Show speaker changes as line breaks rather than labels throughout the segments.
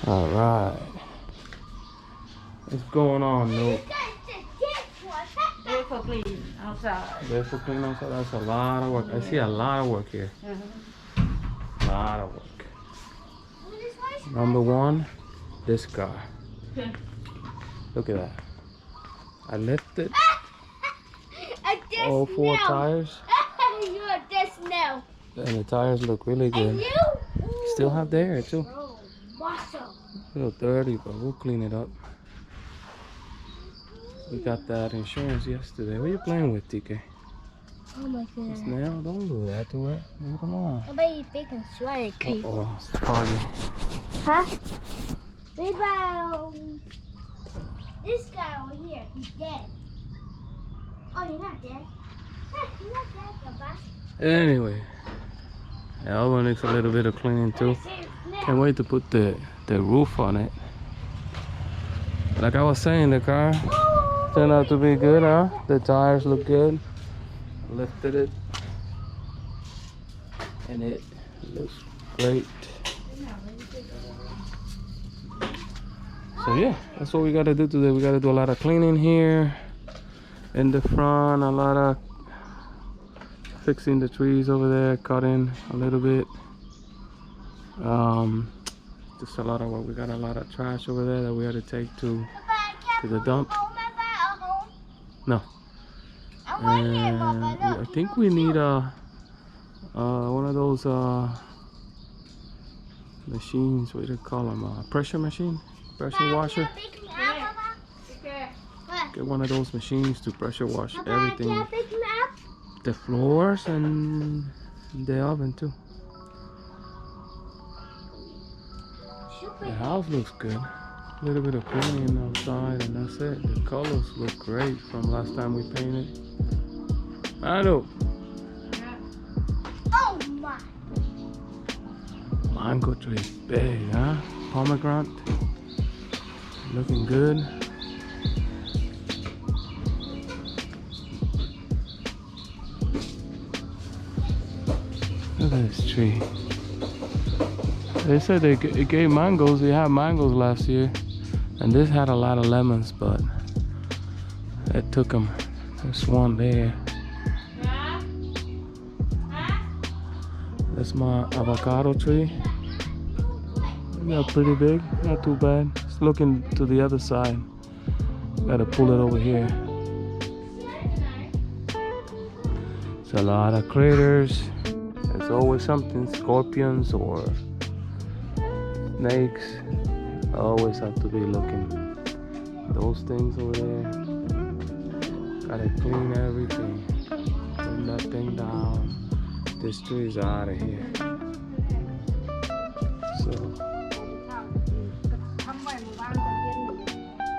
All right. What's going on, Nope?
Vehicle clean outside.
Vehicle clean outside. That's a lot of work. I see a lot of work here. A lot of work. Number one, this car. Look at that. I lifted all four tires. And the tires look really good. Still have the air too. A little dirty, but we'll clean it up. We got that insurance yesterday. What are you playing with, TK?
Oh my goodness.
Now, don't do that to it. Come on.
Baby, big and sweaty.
Oh, it's the party.
Huh? Baby, this guy over here, he's dead. Oh, you're not dead. You're not dead, Papa.
Anyway, Elba needs a little bit of cleaning too. Can't wait to put the roof on it. Like I was saying, the car turned out to be good, huh? The tires look good. Lifted it, and it looks great. So yeah, that's what we gotta do today. We gotta do a lot of cleaning here in the front, a lot of fixing the trees over there, cutting a little bit. Just a lot of work. We got a lot of trash over there that we had to take to the dump. No. And I think we need one of those machines. What do you call them? Pressure machine, pressure washer. Get one of those machines to pressure wash everything, the floors and the oven too. The house looks good. A little bit of cleaning outside and that's it. The colors look great from last time we painted. I know.
Oh my!
Mango tree is big, huh? Pomegranate. Looking good. Look at this tree. They said it gave mangoes. They had mangoes last year. And this had a lot of lemons, but it took them. There's one there. That's my avocado tree. They're pretty big, not too bad. It's looking to the other side. Gotta pull it over here. It's a lot of critters. There's always something, scorpions or snakes. I always have to be looking. Those things over there. Gotta clean everything. Clean that thing down. This tree is out of here. So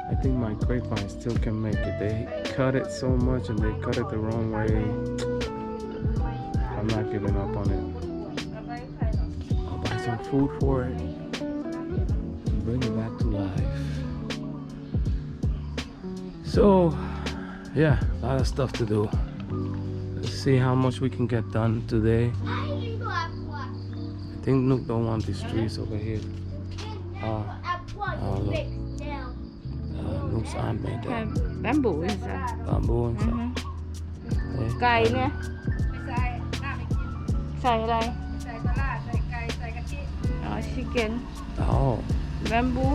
I think my grapevine still can make it. They cut it so much and they cut it the wrong way. I'm not giving up on it. I'll buy some food for it and bring it back to life. So yeah, a lot of stuff to do. Let's see how much we can get done today. I think Nook don't want these trees over here. Nook's aunt made that.
Bamboo inside.
Bamboo inside.
ไก่เนี่ยใส่อะไรอ๋อ chicken
Oh,
bamboo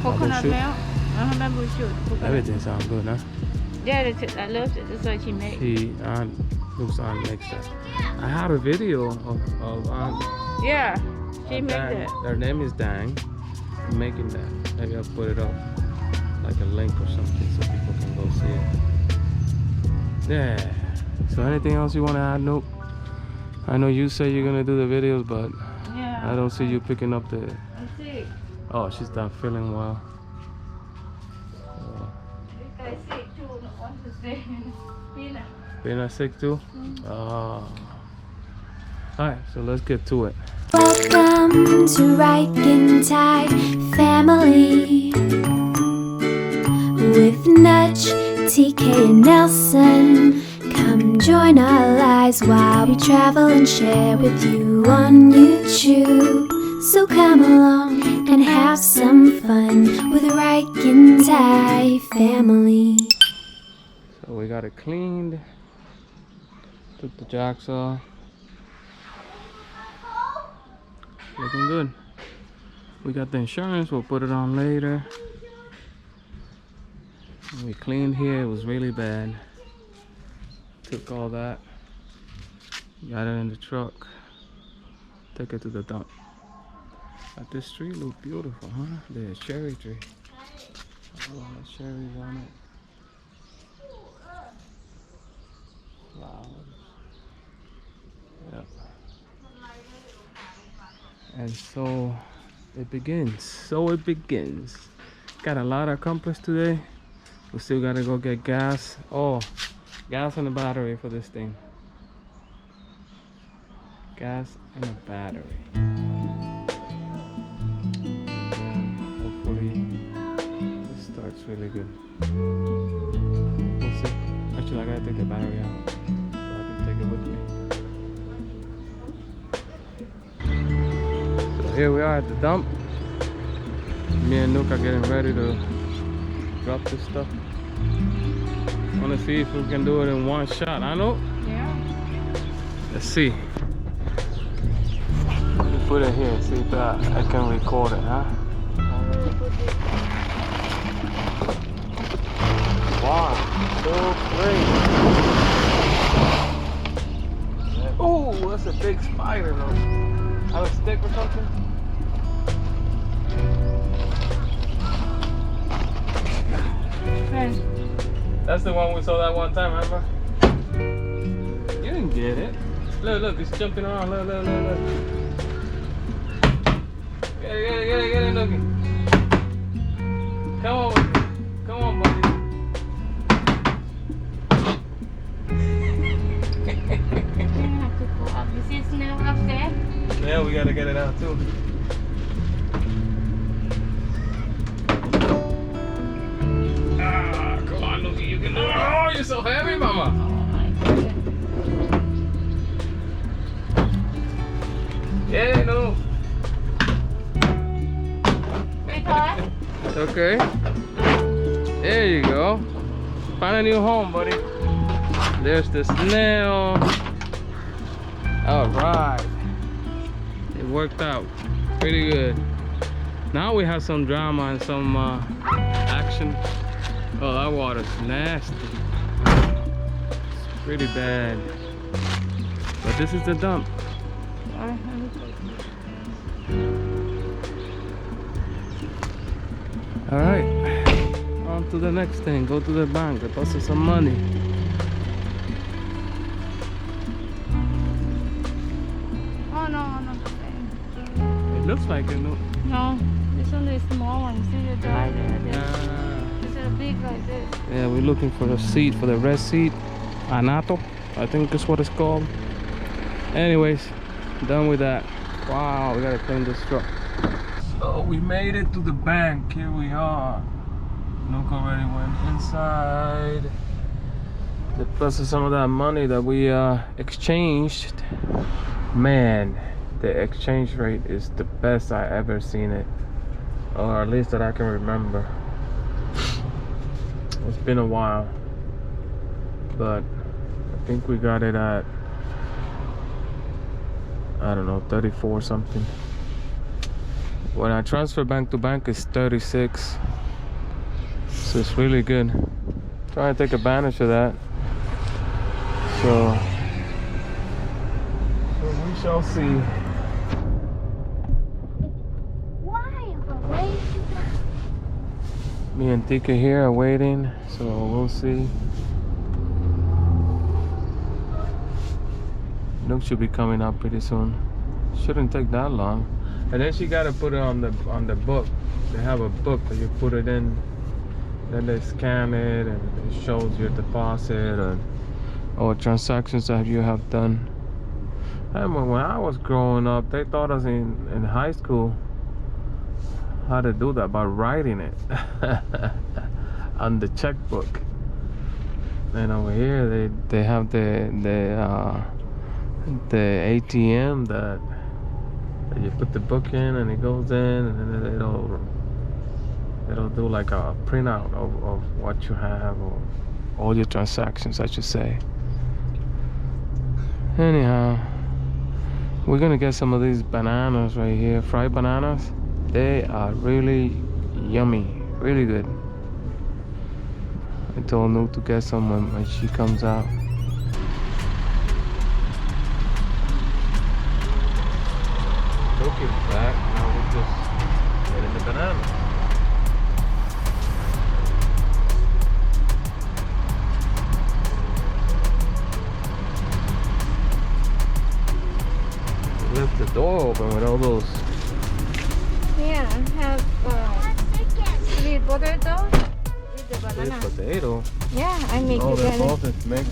coconut
shoot.
milk bamboo shoot
everything sounds good, huh?
yeah I love it. That's why she made.
Nook's aunt makes that. I have a video of aunt.
Yeah, she made
Dang.
that.
Their name is Dang. Making that. Maybe I'll put it up like a link or something so people can go see it. Yeah. So anything else you want to add, Nook? I know you say you're gonna do the videos, but
Yeah.
I don't see you picking up the.
I'm sick.
Oh, she's not feeling well.
I sick too. Don't want to stay. Peanut.
Being sick too? Alright, so let's get to it.
Welcome to Rican Thai family with Nudge, TK and Nelson. Come join our lives while we travel and share with you on YouTube. So come along and have some fun with the Rican Thai family.
So we got it cleaned. Took the jacks off. Looking good. We got the insurance, we'll put it on later. We cleaned here, it was really bad. Took all that, got it in the truck, took it to the dump. But this tree look beautiful, huh? The cherry tree. A lot of cherries on it. Flowers. Yep. And so it begins. Got a lot accomplished today. We still gotta go get gas. Oh, gas and a battery for this thing. Gas and a battery. And then hopefully this starts really good. We'll see. Actually, I gotta take the battery out so I can take it with me. So here we are at the dump. Me and Nuke are getting ready to drop this stuff. Wanna see if we can do it in one shot. I know.
Yeah.
Let's see. Let me put it here. See if I can record it, huh? One, two, three. Oh, that's a big spider though. Have a stick or something?
Okay.
That's the one we saw that one time, remember? You didn't get it. Look, it's jumping around. Look. Get it, Nookie. Come on, buddy. Come on, buddy.
You have to go up. You see snail up there?
Yeah, we gotta get it out too. Ah, come on, Nookie, you can do it. Oh, you're so heavy, mama.
Oh my goodness.
Yeah, no.
Wait, Todd.
Okay. There you go. Find a new home, buddy. There's the snail. Alright. It worked out pretty good. Now we have some drama and some action. Oh, that water's nasty. It's pretty bad. But this is the dump. Alright. On to the next thing. Go to the bank. Deposit some money.
Oh no.
It looks like it. No.
No, this one is small one. See the guy there? This is a big like this.
Yeah, we're looking for the seat, for the red seat. Anato, I think that's what it's called. Anyways, done with that. Wow, we gotta clean this truck. So we made it to the bank. Here we are. Luke already went inside. Deposited some of that money that we exchanged. Man, the exchange rate is the best I ever seen it, or at least that I can remember. It's been a while, but I think we got it at, I don't know, 34 something. When I transfer bank to bank, it's 36, so it's really good. Trying to take advantage of that. So we shall see. Me and Tika here are waiting, so we'll see. Nook should be coming up pretty soon. Shouldn't take that long. And then she gotta put it on the book. They have a book that you put it in. Then they scan it and it shows your deposit or transactions that you have done. And when I was growing up, they taught us in high school how to do that by writing it on the checkbook. And over here they have the ATM that that you put the book in and it goes in, and then it'll do like a printout of what you have, or all your transactions, I should say. Anyhow, we're gonna get some of these bananas right here, fried bananas. They are really yummy, really good. I told Nuke to get some when she comes out. Nuke is back, now we're just getting the banana. Left the door open with all those.
Yeah, have sweet potato with the
Sweet
banana.
potato.
Yeah, I make
Oh, they're
together.
both is mixed.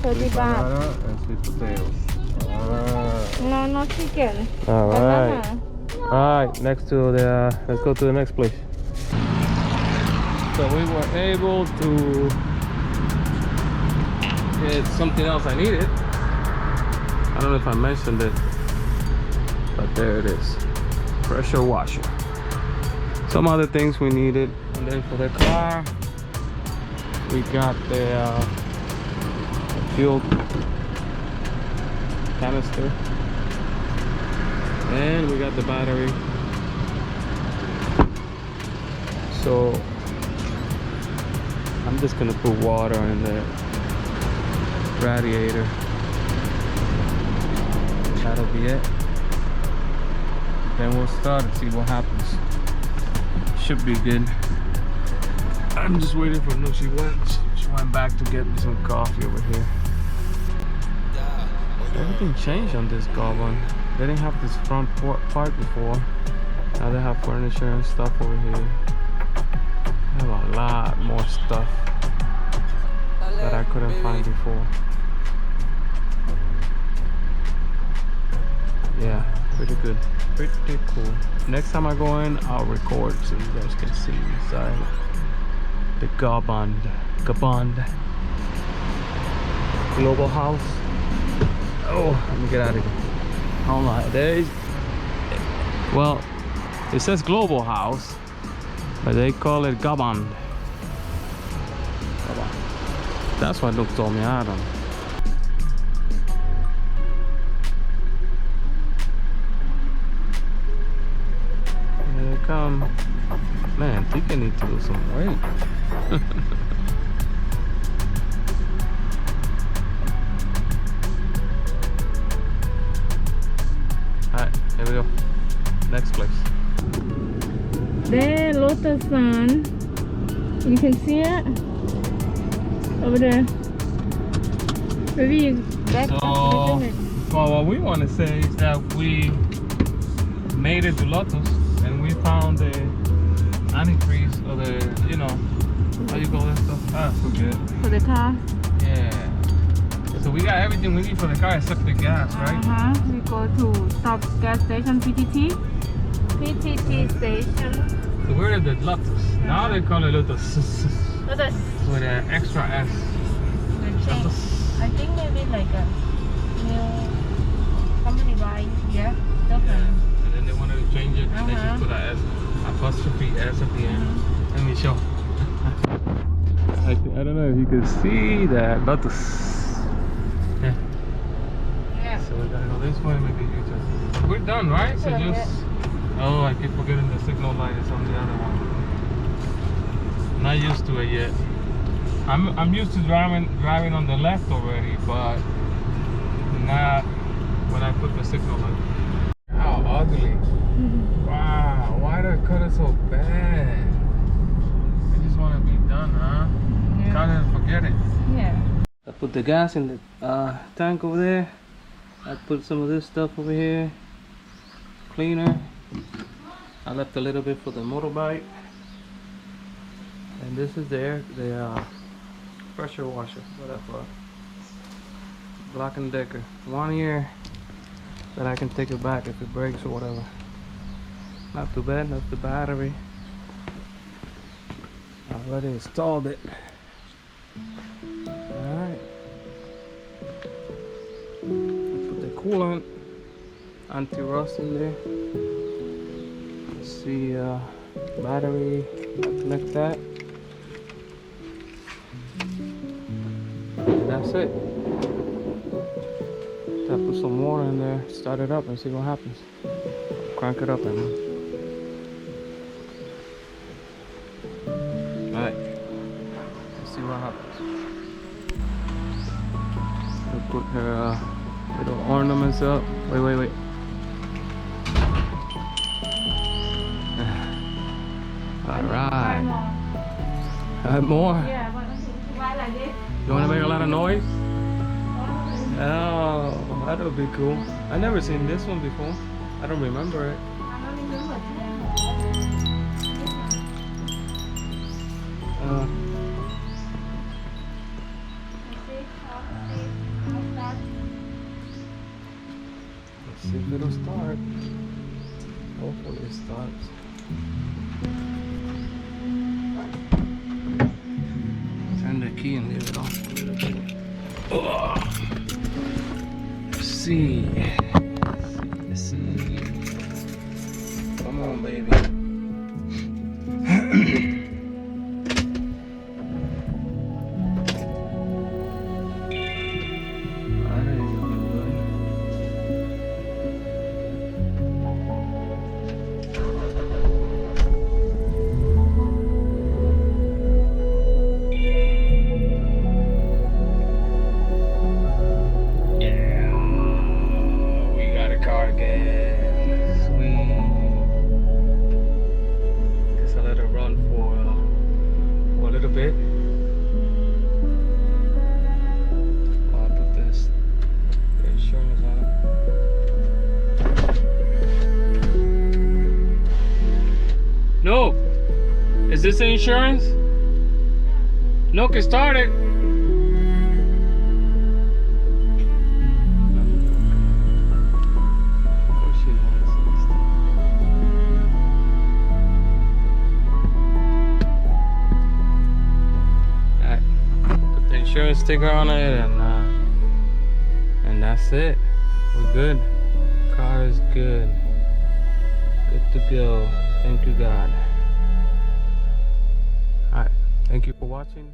30
Sweet
baht.
banana and sweet potato.
No, no chicken.
All right.
Banana.
Alright, next to the, let's go to the next place. So we were able to get something else I needed. I don't know if I mentioned it, but there it is. Pressure washer. Some other things we needed. And then for the car, we got the fuel canister. And we got the battery. So I'm just gonna put water in the radiator. That'll be it. Then we'll start and see what happens. Should be good. I'm just waiting for no. She went back to get me some coffee over here. Everything changed on this Gobond. They didn't have this front part before. Now they have furniture and stuff over here. They have a lot more stuff that I couldn't find before. Yeah, pretty good. Pretty cool. Next time I go in, I'll record so you guys can see inside the Gobond Global House. Oh, let me get out of here. Hold on, well, it says Global House, but they call it Gobond. That's what Luke told me. I don't know. Here they come. Man, Tika needs to lose some weight. Alright, here we go. Next place.
There, Lotus sun. You can see it over there. Maybe you back
So,
up it.
well, what we want to say is that we made it to Lotus and we found the antifreeze, or the, you know, how you call that stuff? Ah, forget.
For the car.
Yeah. So we got everything we need for the car except the gas, right?
We go to stop gas station PTT. PTT station.
So we're at the Lotus. Now they call it Lotus.
Lotus.
With an extra S.
I think maybe like a new company buy. Yeah, different.
And then they wanted to change it, and they just put a S, apostrophe S at the end. Let me show. I don't know if you can see that Lotus. Yeah.
Yeah.
So we gotta go this way, maybe you just. We're done, right? So just. Oh, I keep forgetting the signal light is on the other one. Not used to it yet. I'm used to driving on the left already, but not when I put the signal light. How ugly! Wow, why the color so bad? I just want to be done, huh?
Yeah.
Can't forget it.
Yeah.
I put the gas in the tank over there. I put some of this stuff over here. Cleaner. I left a little bit for the motorbike. And this is the pressure washer. Whatever. Black & Decker. 1 year that I can take it back if it breaks or whatever. Not too bad. That's the battery. I already installed it. Alright. Put the coolant. anti-rust in there. Let's see, battery, connect that. And that's it. I'll put some water in there, start it up and see what happens. Crank it up and alright. Let's see what happens. We'll put her little ornaments up. Wait. Alright. Add more?
Yeah, why like this?
You want to make a lot of noise? Oh, that'll be cool. I never seen this one before. I don't remember it. Let's see if it'll start. Hopefully it starts. Turn the key and leave it off a little bit. Oh. Let's see. Come on, baby. No! Is this the insurance? No, can start it. Alright. Put the insurance sticker on it and that's it. We're good. Car is good. Good to go. Thank you, God. Alright, thank you for watching.